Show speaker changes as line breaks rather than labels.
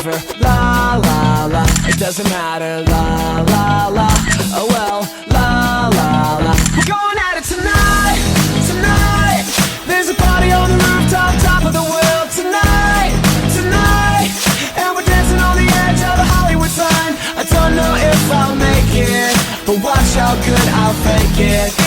whatever. La la la, it doesn't matter. La la la, oh well. La la la, we're going at it tonight, tonight. There's a party on the rooftop, top of the world tonight, tonight. And we're dancing on the edge of the Hollywood sign. I don't know if I'll make it, but watch how good I'll fake it.